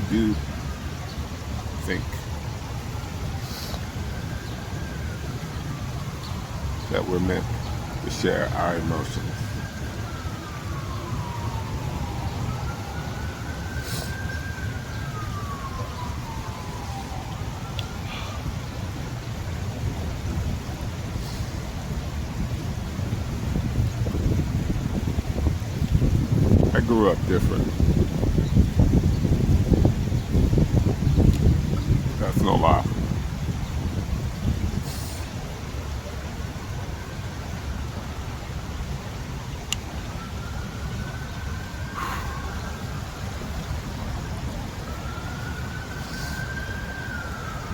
do think that we're meant to share our emotions. I grew up different. That's no lie.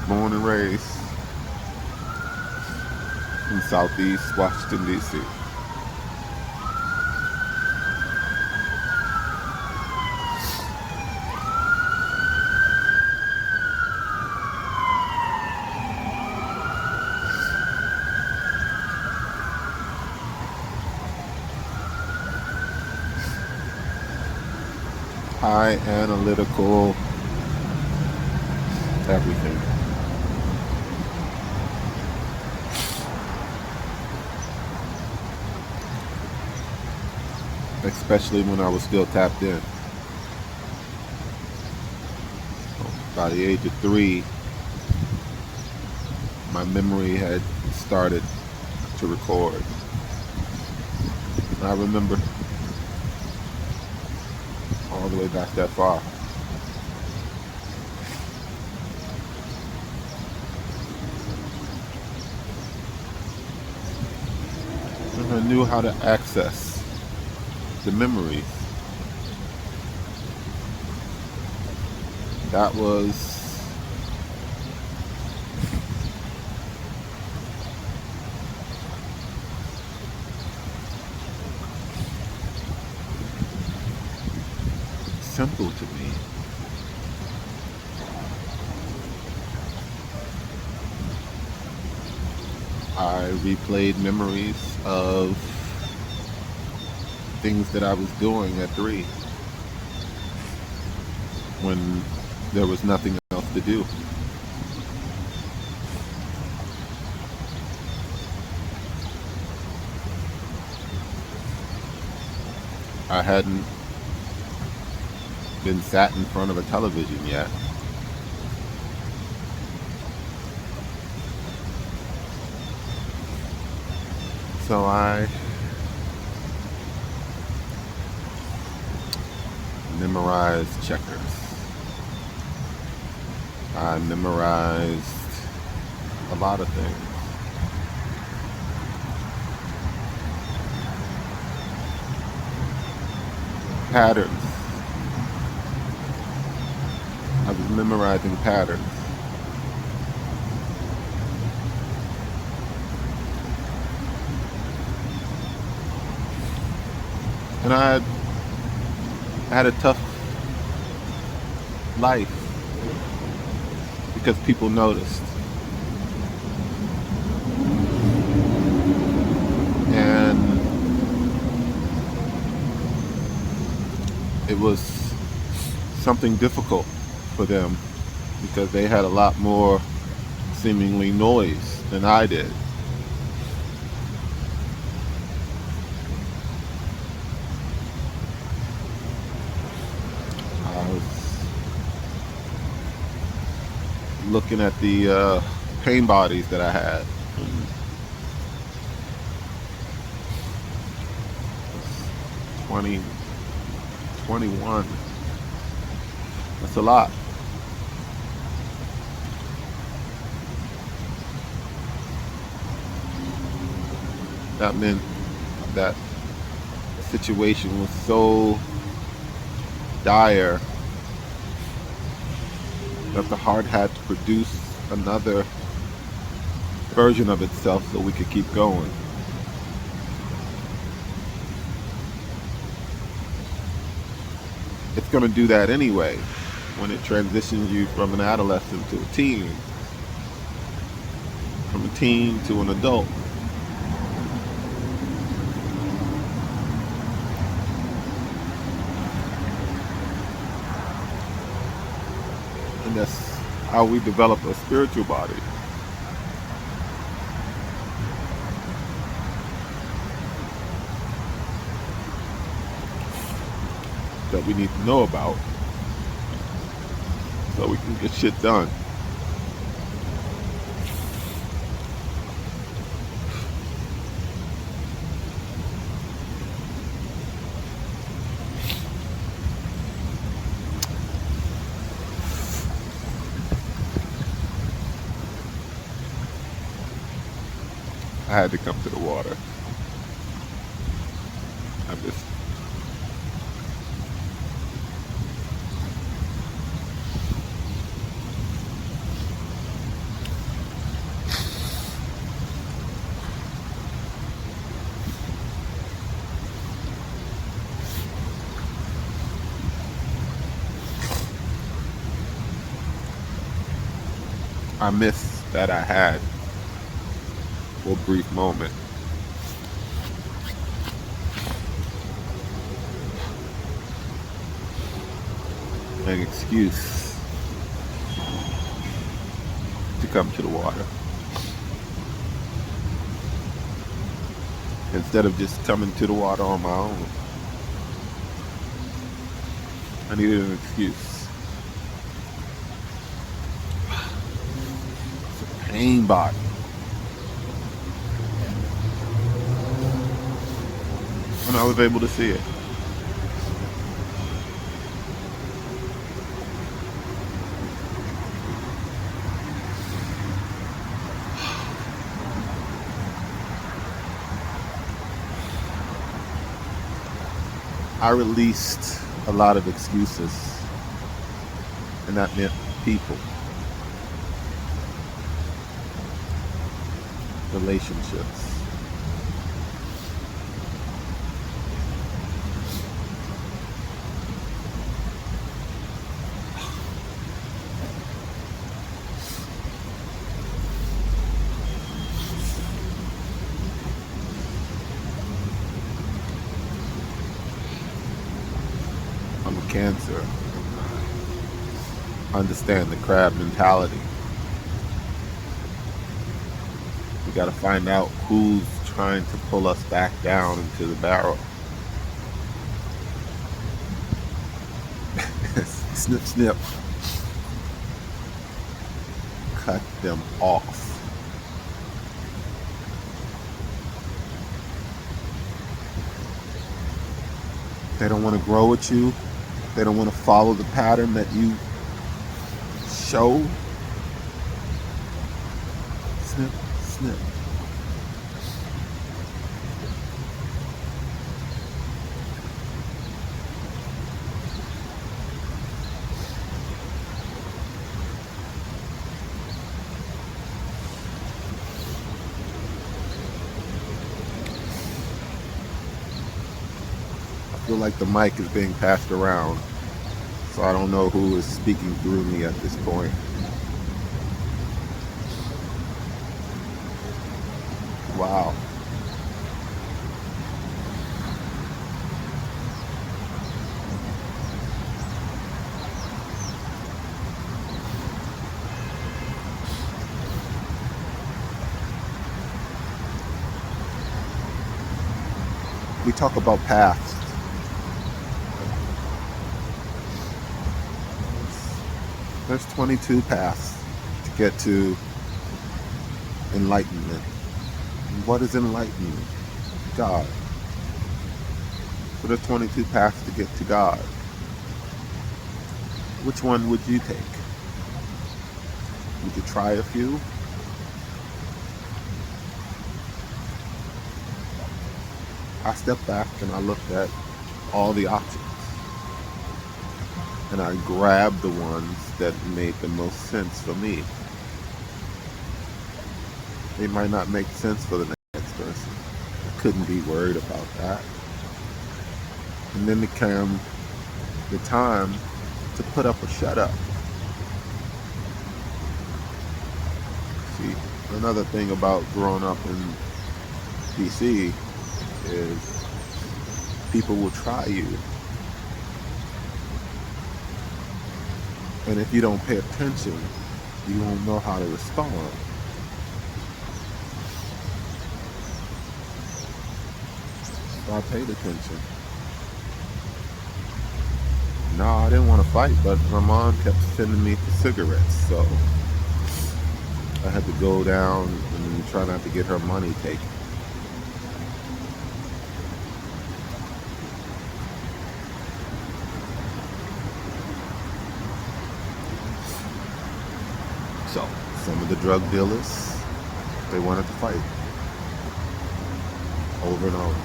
Born and raised in Southeast Washington, D.C. High analytical everything. Especially when I was still tapped in. By the age of 3, my memory had started to record. I remember all the way back that far. And I knew how to access the memories. That was simple to me. I replayed memories of things that I was doing at 3 when there was nothing else to do. I hadn't been sat in front of a television yet. So I memorized checkers. I memorized a lot of things. Patterns. I was memorizing patterns. And I had a tough life because people noticed. And it was something difficult for them because they had a lot more seemingly noise than I did. I was looking at the pain bodies that I had. And 21. That's a lot. That meant that situation was so dire that the heart had to produce another version of itself so we could keep going. It's going to do that anyway when it transitions you from an adolescent to a teen, from a teen to an adult. And that's how we develop a spiritual body. That we need to know about so we can get shit done. I had to come to the water. I missed. I missed that I had for a brief moment. An excuse to come to the water. Instead of just coming to the water on my own. I needed an excuse. It's a pain body. And I was able to see it. I released a lot of excuses, and that meant people, relationships. I'm a Cancer. Understand the crab mentality. We got to find out who's trying to pull us back down into the barrel. Snip, snip. Cut them off. They don't want to grow with you. They don't want to follow the pattern that you show. Snip, snip. I feel like the mic is being passed around, so I don't know who is speaking through me at this point. Wow. We talk about paths. There's 22 paths to get to enlightenment. What is enlightenment? God. So there's 22 paths to get to God. Which one would you take? Would you try a few? I stepped back and I looked at all the options. And I grabbed the ones that made the most sense for me. They might not make sense for the next person. I couldn't be worried about that. And then came the time to put up or shut up. See, another thing about growing up in DC is people will try you. And if you don't pay attention, you won't know how to respond. So I paid attention. No, I didn't want to fight, but my mom kept sending me for cigarettes, so I had to go down and try not to get her money taken. So some of the drug dealers, they wanted to fight over and over.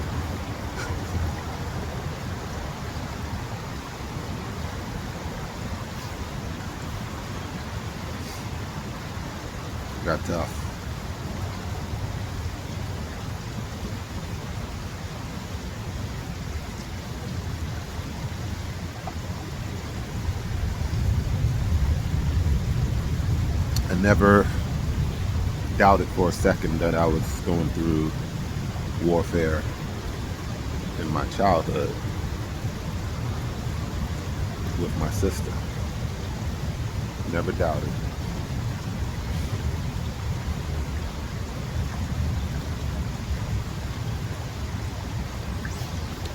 Got tough. I never doubted for a second that I was going through warfare in my childhood with my sister. Never doubted.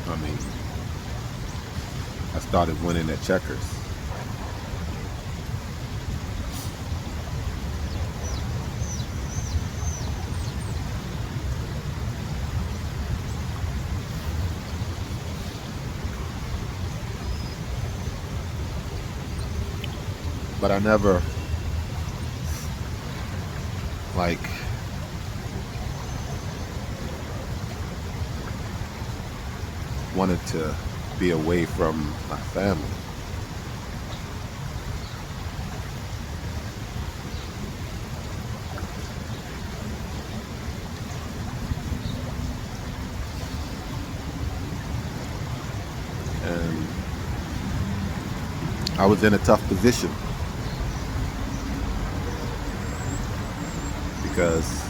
I mean, I started winning at checkers. But I never, like, wanted to be away from my family. And I was in a tough position because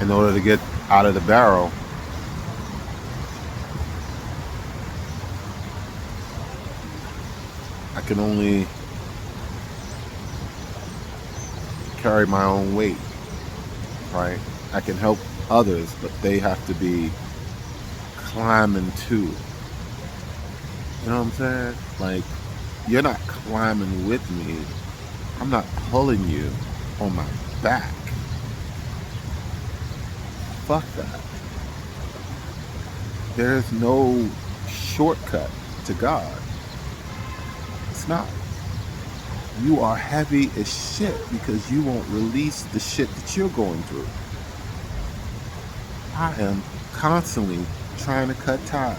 in order to get out of the barrel, I can only carry my own weight, right? I can help others, but they have to be climbing too. You know what I'm saying? Like, you're not climbing with me. I'm not pulling you on my back. Fuck that. There's no shortcut to God. It's not. You are heavy as shit because you won't release the shit that you're going through. I am constantly trying to cut ties.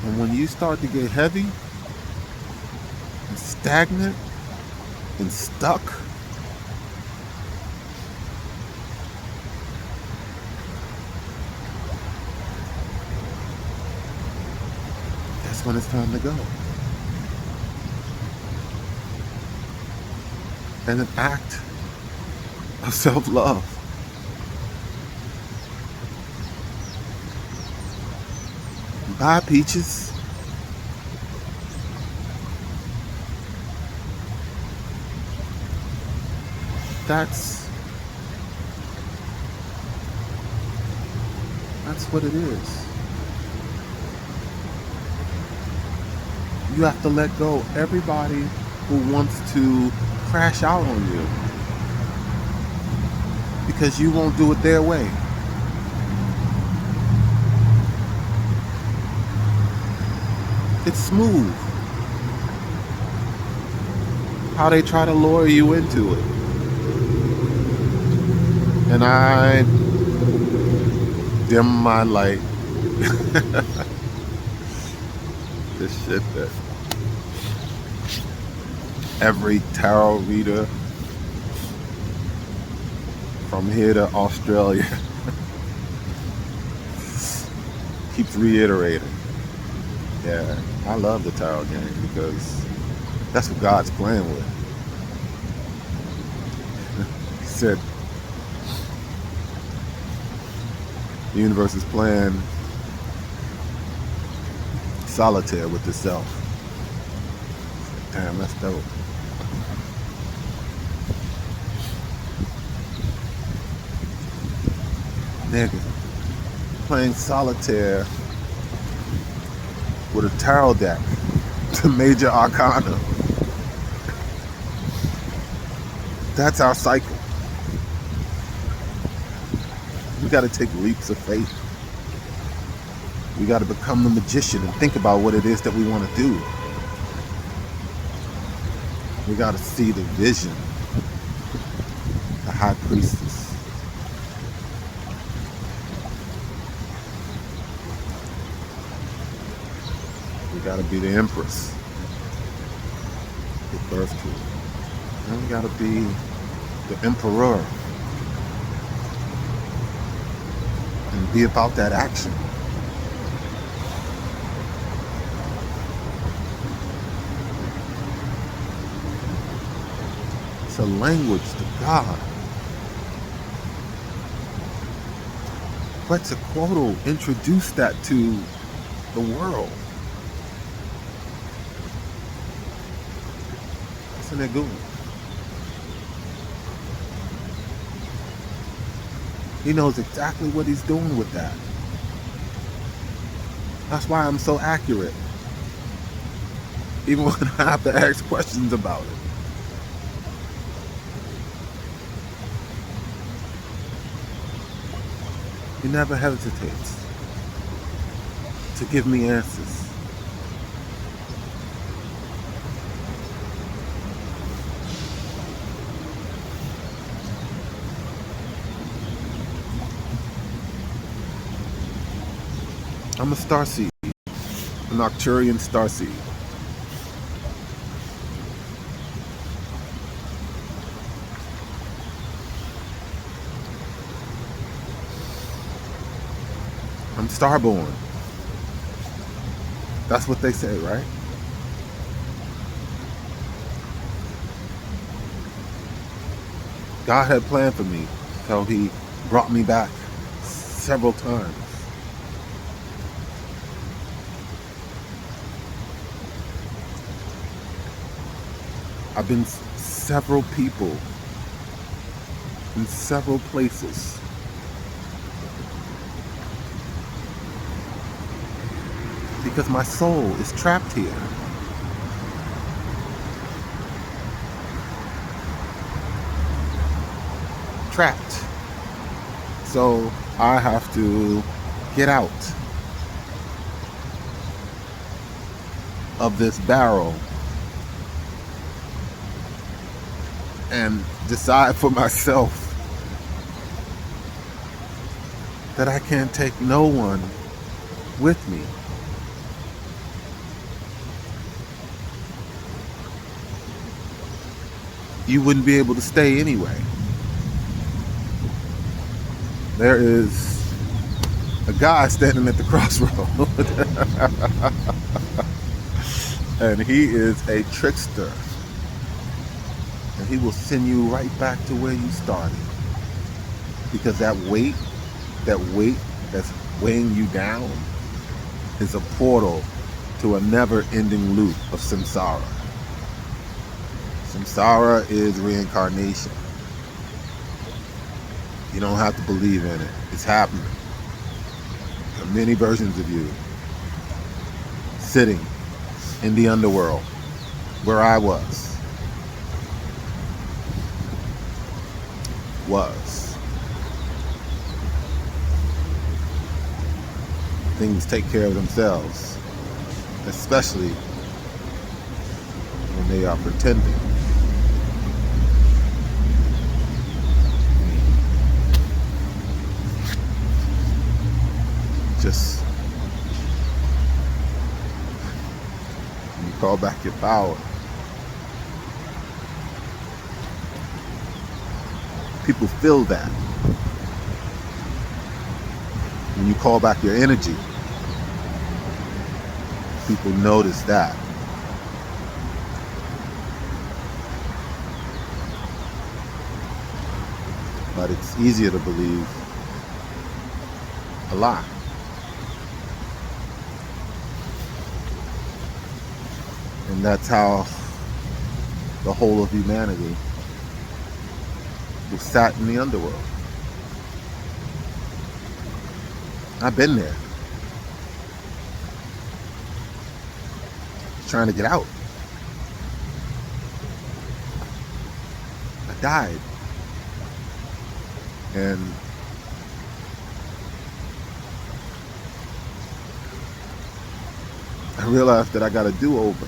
And when you start to get heavy and stagnant and stuck, that's when it's time to go. And an act of self-love. Bye, Peaches. That's what it is. You have to let go everybody who wants to crash out on you because you won't do it their way. It's smooth how they try to lure you into it. And I dim my light. This shit that every tarot reader from here to Australia keeps reiterating. Yeah, I love the tarot game because that's what God's playing with. He said the universe is playing solitaire with itself. Damn, that's dope. Nigga, playing solitaire with a tarot deck to major arcana. That's our cycle. We got to take leaps of faith. We got to become the magician and think about what it is that we want to do. We got to see the vision, the high priestess. We got to be the empress, give birth to it. And we got to be the emperor and be about that action. It's a language to God. Quetzalcoatl introduced that to the world. That's an Egun. He knows exactly what he's doing with that. That's why I'm so accurate. Even when I have to ask questions about it. He never hesitates to give me answers. I'm a starseed, an Arcturian starseed. I'm starborn. That's what they say, right? God had planned for me, so he brought me back several times. I've been several people in several places. Because my soul is trapped here. Trapped. So I have to get out of this barrel and decide for myself that I can't take no one with me. You wouldn't be able to stay anyway. There is a guy standing at the crossroad. And he is a trickster. And he will send you right back to where you started. Because that weight that's weighing you down is a portal to a never-ending loop of samsara. Samsara is reincarnation. You don't have to believe in it. It's happening. There are many versions of you sitting in the underworld where I was. Things take care of themselves, especially when they are pretending. Just when you call back your power, people feel that. When you call back your energy, people notice that. But it's easier to believe a lie. And that's how the whole of humanity was sat in the underworld. I've been there, trying to get out. I died. And I realized that I got a do-over.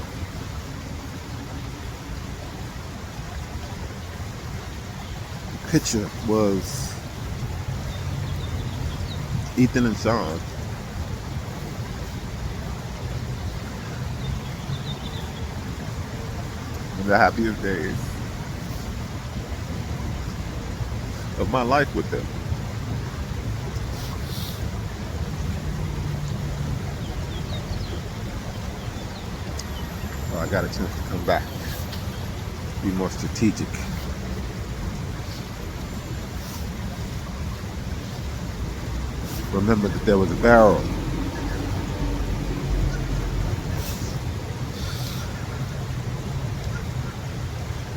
The picture was Ethan and Sean. In the happiest days of my life with them. Well, I got a chance to come back, be more strategic. Remember that there was a barrel.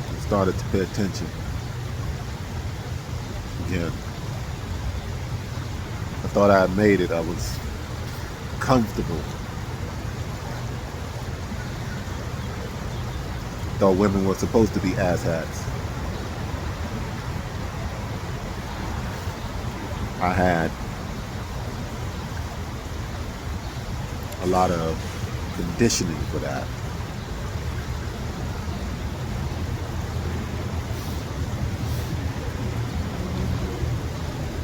I started to pay attention again. I thought I had made it. I was comfortable. Thought women were supposed to be asshats. I had a lot of conditioning for that.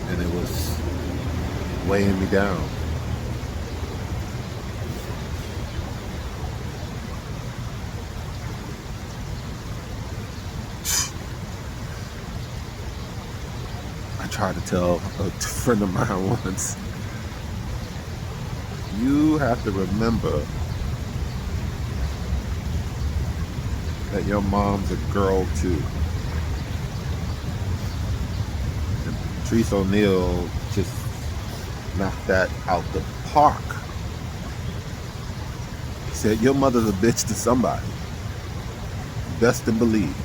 And it was weighing me down. I tried to tell a friend of mine once, you have to remember that your mom's a girl too. And Patrice O'Neal just knocked that out the park. He said, your mother's a bitch to somebody. Best and believe.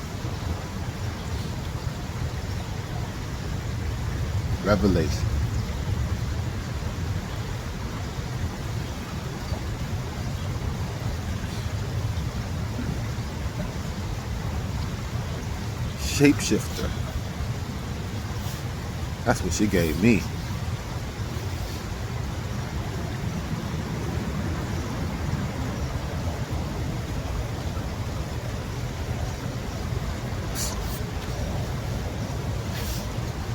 Revelation. Shapeshifter. That's what she gave me.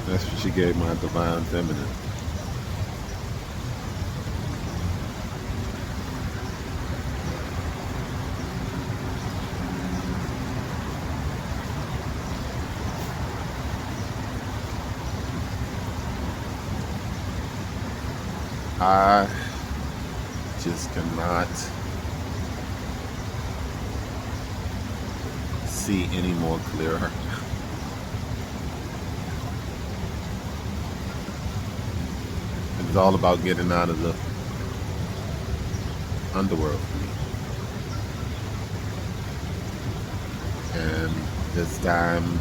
That's what she gave my divine feminine. I just cannot see any more clearer. It's all about getting out of the underworld for me. And this time,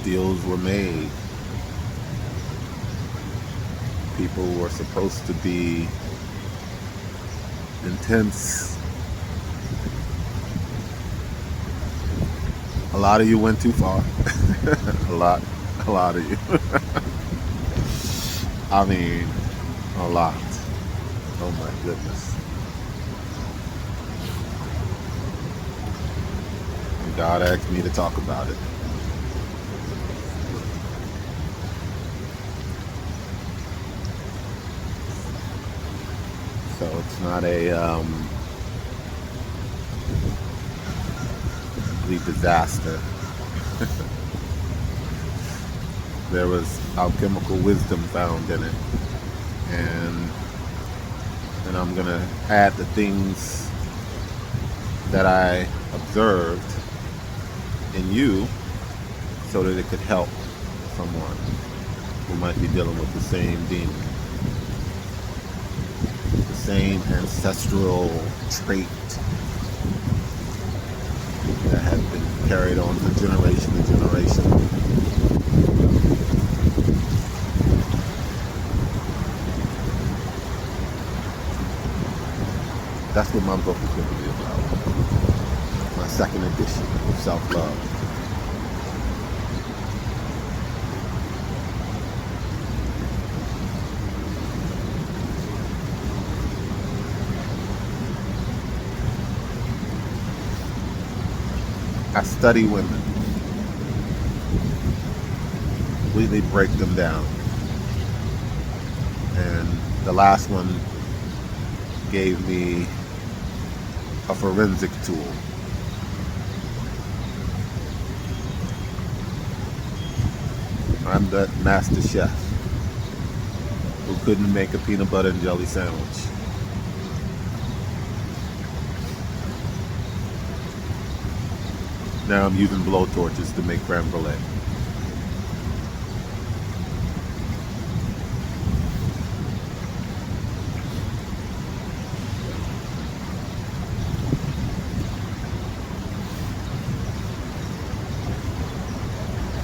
deals were made. People were supposed to be intense. A lot of you went too far. a lot of you. I mean, a lot. Oh my goodness. And God asked me to talk about it. So it's not a complete disaster. There was alchemical wisdom found in it. And I'm going to add the things that I observed in you so that it could help someone who might be dealing with the same demon. The same ancestral trait that has been carried on for generation to generation. That's what my book is going to be about. My second edition of self-love. I study women, completely break them down. And the last one gave me a forensic tool. I'm the master chef who couldn't make a peanut butter and jelly sandwich. Now I'm using blowtorches to make creme brulee.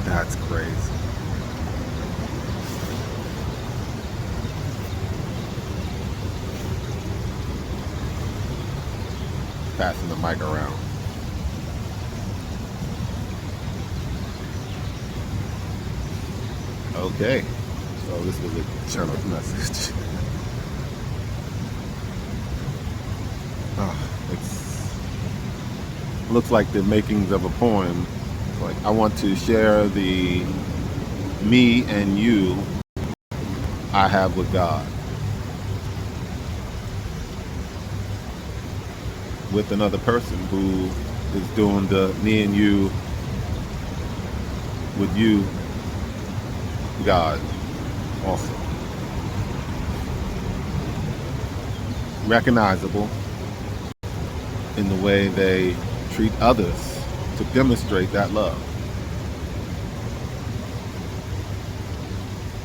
That's crazy. Passing the mic around. Okay, so this was a channel message. It looks like the makings of a poem. Like, I want to share the me and you I have with God, with another person who is doing the me and you with you, God, also. Recognizable in the way they treat others to demonstrate that love.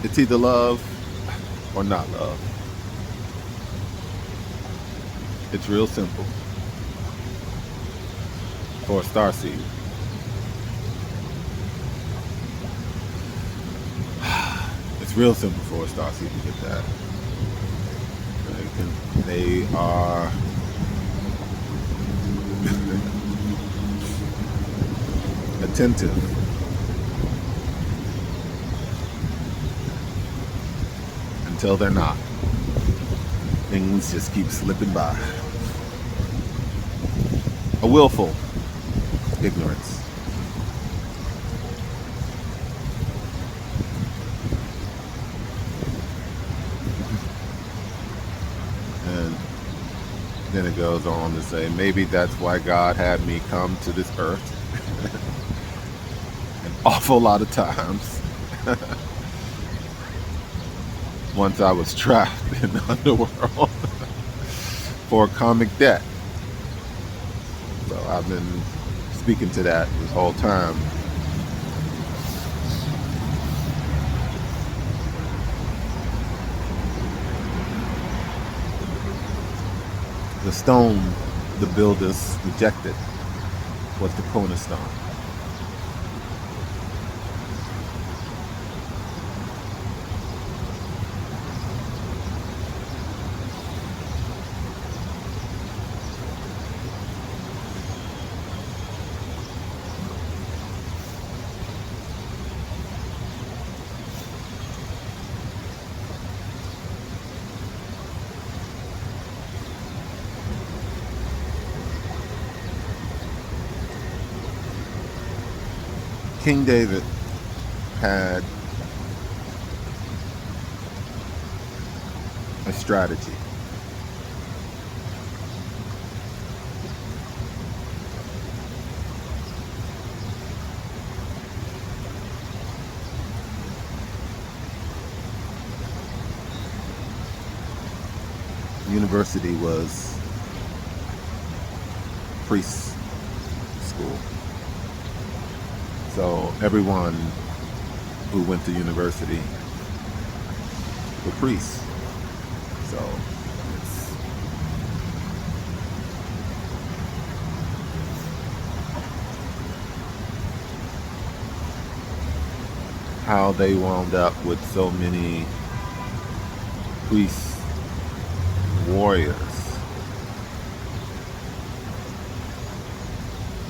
It's either love or not love. It's real simple for a starseed. It's real simple for a starseed to get that. They are attentive. Until they're not. Things just keep slipping by. A willful ignorance. And then it goes on to say, maybe that's why God had me come to this earth an awful lot of times. Once I was trapped in the underworld for karmic debt. So I've been speaking to that this whole time. The stone the builders rejected was the cornerstone. King David had a strategy. University was priest school. So everyone who went to university were priests. So it's how they wound up with so many priests, warriors.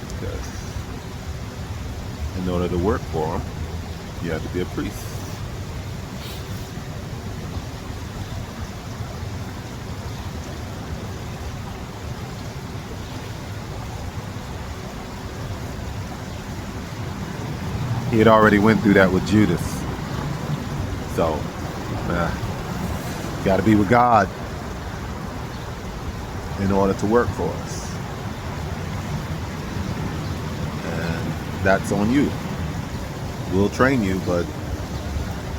Because in order to work for them, you have to be a priest. He had already went through that with Judas. So, got to be with God in order to work for us. And that's on you. We'll train you, but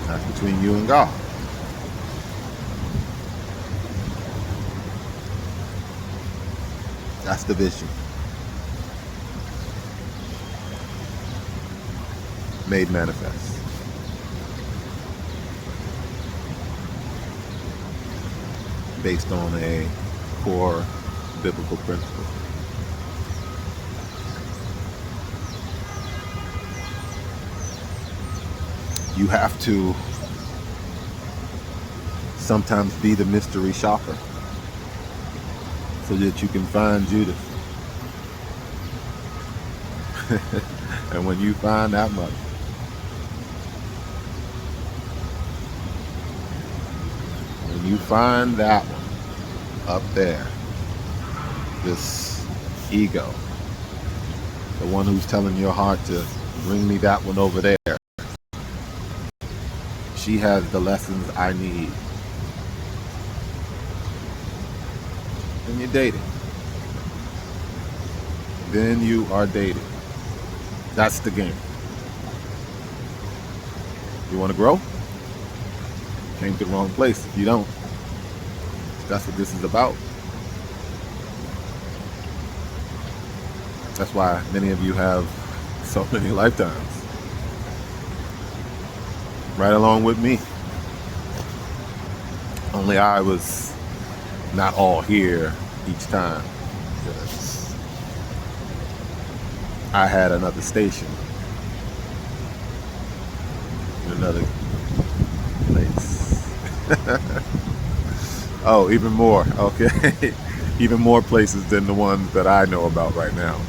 that's between you and God. That's the vision. Made manifest. Based on a core biblical principle. You have to sometimes be the mystery shopper so that you can find Judas. And when you find that much, when you find that one up there, this ego, the one who's telling your heart to bring me that one over there, she has the lessons I need. Then you're dating. Then you are dating. That's the game. You want to grow? Came to the wrong place if you don't. That's what this is about. That's why many of you have so many lifetimes. Right along with me. Only I was not all here each time. Because I had another station. In another place. Oh, even more. Okay. Even more places than the ones that I know about right now.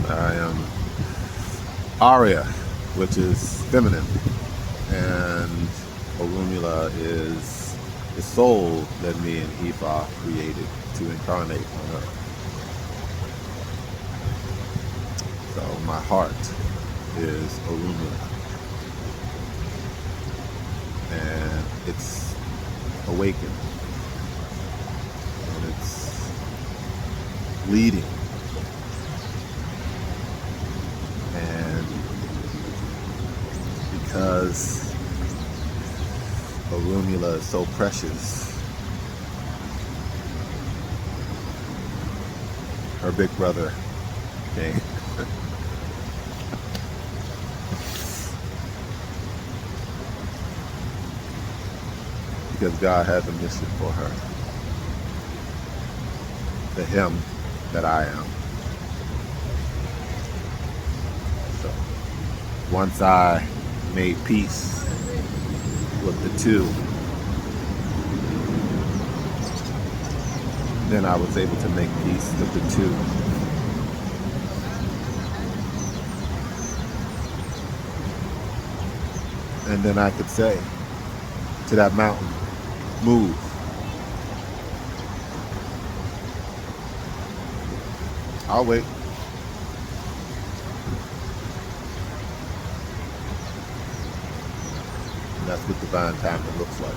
I am Arya, which is feminine, and Orunmila is the soul that me and Ifa created to incarnate on Earth. So my heart is Orunmila, and it's awakened, and it's leading. And because Orunmila is so precious, her big brother came. Because God has a mission for her. The him that I am. So once I made peace with the two, then I was able to make peace with the two. And then I could say to that mountain, move. I'll wait. And that's what divine timing looks like.